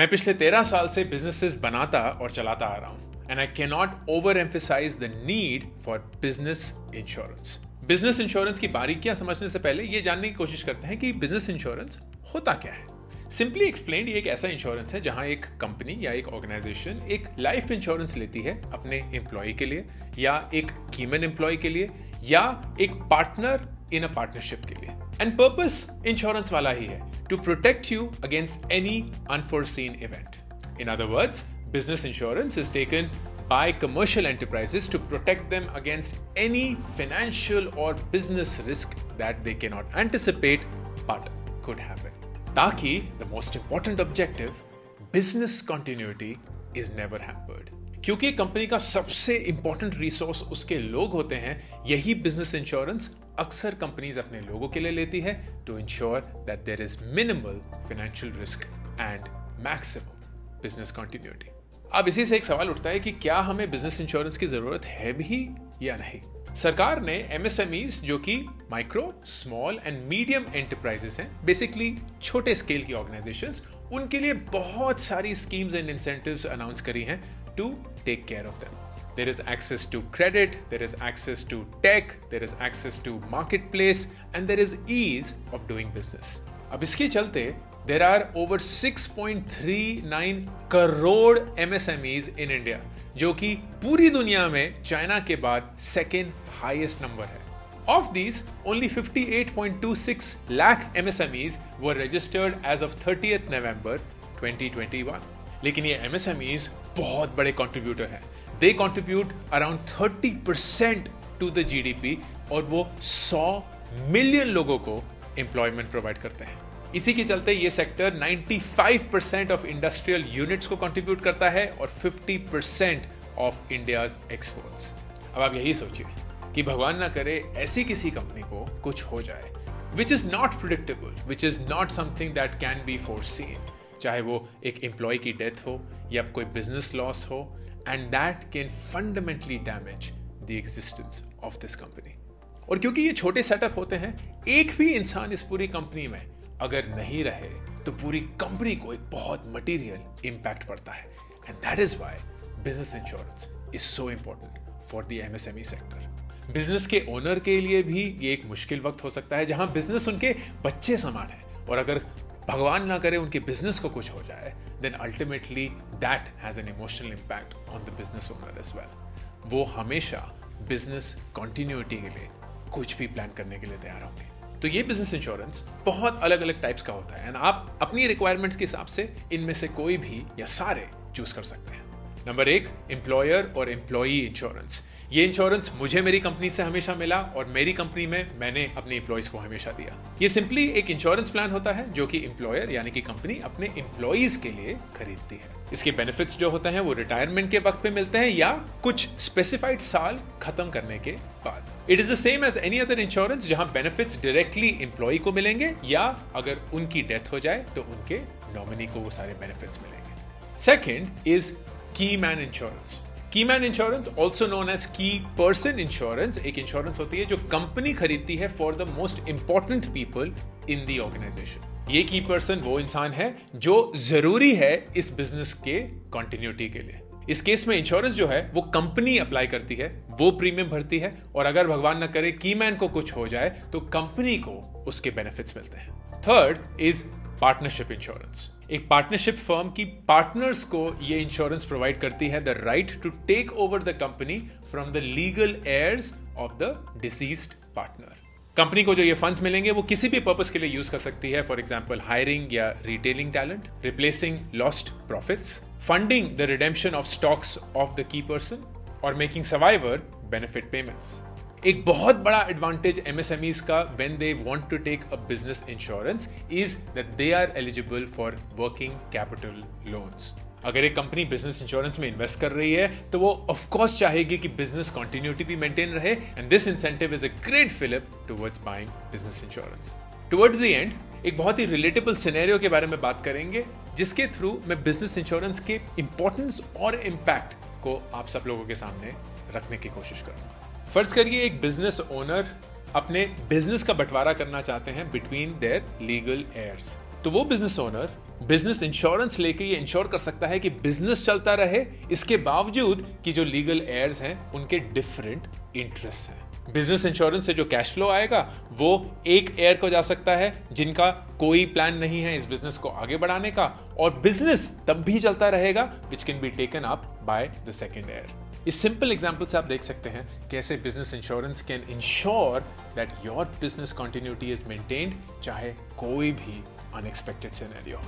मैं पिछले 13 साल से बिजनेसेस बनाता और चलाता आ रहा हूं and I can not overemphasize the need for business insurance. Business insurance की बारीकियां समझने से पहले ये जानने की कोशिश करते हैं कि बिजनेस इंश्योरेंस होता क्या है। सिंपली एक्सप्लेन्ड, ये एक ऐसा इंश्योरेंस है जहां एक कंपनी या एक ऑर्गेनाइजेशन एक लाइफ इंश्योरेंस लेती है अपने एम्प्लॉय के लिए, या एक कीमन एम्प्लॉय के लिए, या एक पार्टनर इन अ पार्टनरशिप के लिए। एंड पर्पस इंश्योरेंस वाला ही है, to protect you against any unforeseen event. In other words, business insurance is taken by commercial enterprises to protect them against any financial or business risk that they cannot anticipate but could happen. ताकि the most important objective, business continuity, is never hampered. क्योंकि company का सबसे important resource उसके लोग होते हैं, यही business insurance अक्सर कंपनीज अपने लोगों के लिए लेती है to insure that there is minimal financial risk and maximum business continuity. अब इसी से एक सवाल उठता है कि क्या हमें बिजनेस इंश्योरेंस की जरूरत है भी या नहीं। सरकार ने एमएसएमईज, जो कि micro, small and medium enterprises हैं, बेसिकली छोटे स्केल की ऑर्गेनाइजेशंस, उनके लिए बहुत सारी स्कीम्स एंड इंसेंटिव्स अनाउंस करी हैं to take care of them. There is access to credit, there is access to tech, there is access to marketplace, and there is ease of doing business. अब इसके चलते there are over 6.39 crore MSMEs in India, जो कि पूरी दुनिया में China के बाद सेकेंड हाईएस्ट नंबर है। Of these, only 58.26 lakh MSMEs were registered as of 30th November 2021. लेकिन ये MSMEs बहुत बड़े कंट्रीब्यूटर हैं। They contribute around 30% to the GDP और वो 100 मिलियन लोगों को एम्प्लॉयमेंट प्रोवाइड करते हैं। इसी के चलते ये सेक्टर 95% ऑफ इंडस्ट्रियल यूनिट्स को कंट्रीब्यूट करता है और 50% ऑफ इंडियाज एक्सपोर्ट्स। अब आप यही सोचिए कि भगवान ना करे ऐसी किसी कंपनी को कुछ हो जाए, which is not predictable, which is not something that can be foreseen, चाहे वो एक एम्प्लॉय की डेथ हो या कोई बिजनेस लॉस हो, and that can fundamentally damage the existence of this company. और क्योंकि ये छोटे सेटअप होते हैं, एक भी इंसान इस पूरी कंपनी में अगर नहीं रहे तो पूरी कंपनी को एक बहुत मटीरियल इंपैक्ट पड़ता है। And that is why business insurance is so important for the MSME sector. Business के ओनर के लिए भी ये एक मुश्किल वक्त हो सकता है, जहां बिजनेस उनके बच्चे समान है, और अगर भगवान ना करे उनके बिजनेस को कुछ हो जाए, then ultimately that has an emotional impact on the business owner as well. वो हमेशा बिजनेस कंटिन्यूटी के लिए कुछ भी प्लान करने के लिए तैयार होंगे। तो ये बिजनेस इंश्योरेंस बहुत अलग अलग टाइप्स का होता है, एंड आप अपनी रिक्वायरमेंट्स के हिसाब से इनमें से कोई भी या सारे चूज कर सकते हैं। नंबर 1, एम्प्लॉयर और एम्प्लॉई इंश्योरेंस। ये इंश्योरेंस मुझे मेरी कंपनी से हमेशा मिला और मेरी कंपनी में मैंने अपने एम्प्लॉइज को हमेशा दिया। ये सिंपली एक इंश्योरेंस प्लान होता है जो कि एम्प्लॉयर यानी कि कंपनी अपने एम्प्लॉइज के लिए खरीदती है। इसके बेनिफिट्स जो होते हैं वो रिटायरमेंट के वक्त पे मिलते हैं या कुछ स्पेसिफाइड साल खत्म करने के बाद। It is the same as any other insurance, जहां बेनिफिट्स डायरेक्टली एम्प्लॉय को मिलेंगे या अगर उनकी डेथ हो जाए तो उनके नॉमिनी को वो सारे बेनिफिट्स मिलेंगे। Second is key man insurance. Key man insurance, also known as key person insurance, एक इंश्योरेंस होती है जो कंपनी खरीदती है for the most important people in the organization. ये की पर्सन वो इंसान है जो जरूरी है इस बिजनेस के कंटिन्यूटी के लिए। इस केस में इंश्योरेंस जो है वो कंपनी अप्लाई करती है, वो प्रीमियम भरती है, और अगर भगवान न करे की मैन को कुछ हो जाए तो कंपनी को उसके बेनिफिट्स मिलते हैं। Third is partnership insurance. एक पार्टनरशिप फर्म की पार्टनर्स को ये इंश्योरेंस प्रोवाइड करती है the right to take over the company from the legal heirs of the deceased partner. Company को जो ये फंड्स मिलेंगे वो किसी भी पर्पस के लिए यूज कर सकती है, फॉर एग्जांपल हायरिंग या retailing talent, replacing lost profits, funding the redemption of stocks of the key person, और मेकिंग सर्वाइवर बेनिफिट पेमेंट्स। एक बहुत बड़ा एडवांटेज एमएसएमईज का when they want to take a business insurance is that they are eligible for working capital loans. अगर एक कंपनी business insurance में invest कर रही है तो वो ऑफ कोर्स चाहेगी कि बिजनेस कंटिन्यूटी भी मेंटेन रहे, and this incentive is a great fillip towards buying business insurance. Towards the end एक बहुत ही रिलेटेबल सिनेरियो के बारे में बात करेंगे, जिसके थ्रू मैं बिजनेस इंश्योरेंस के इंपॉर्टेंस और इम्पैक्ट को आप सब लोगों के सामने रखने की कोशिश करूंगा। फर्ज करिए एक बिजनेस ओनर अपने बिजनेस का बंटवारा करना चाहते हैं बिटवीन देयर लीगल एयर्स। तो वो बिजनेस ओनर बिजनेस इंश्योरेंस लेके ये इंश्योर कर सकता है कि बिजनेस चलता रहे, इसके बावजूद कि जो लीगल एयर्स हैं उनके डिफरेंट इंटरेस्ट हैं। बिजनेस इंश्योरेंस से जो कैश फ्लो आएगा वो एक एयर को जा सकता है जिनका कोई प्लान नहीं है इस बिजनेस को आगे बढ़ाने का, और बिजनेस तब भी चलता रहेगा which can be taken up by the second air. इस सिंपल एग्जांपल से आप देख सकते हैं कैसे business insurance can ensure that your business continuity is maintained, चाहे कोई भी अनएक्सपेक्टेड सिनेरियो।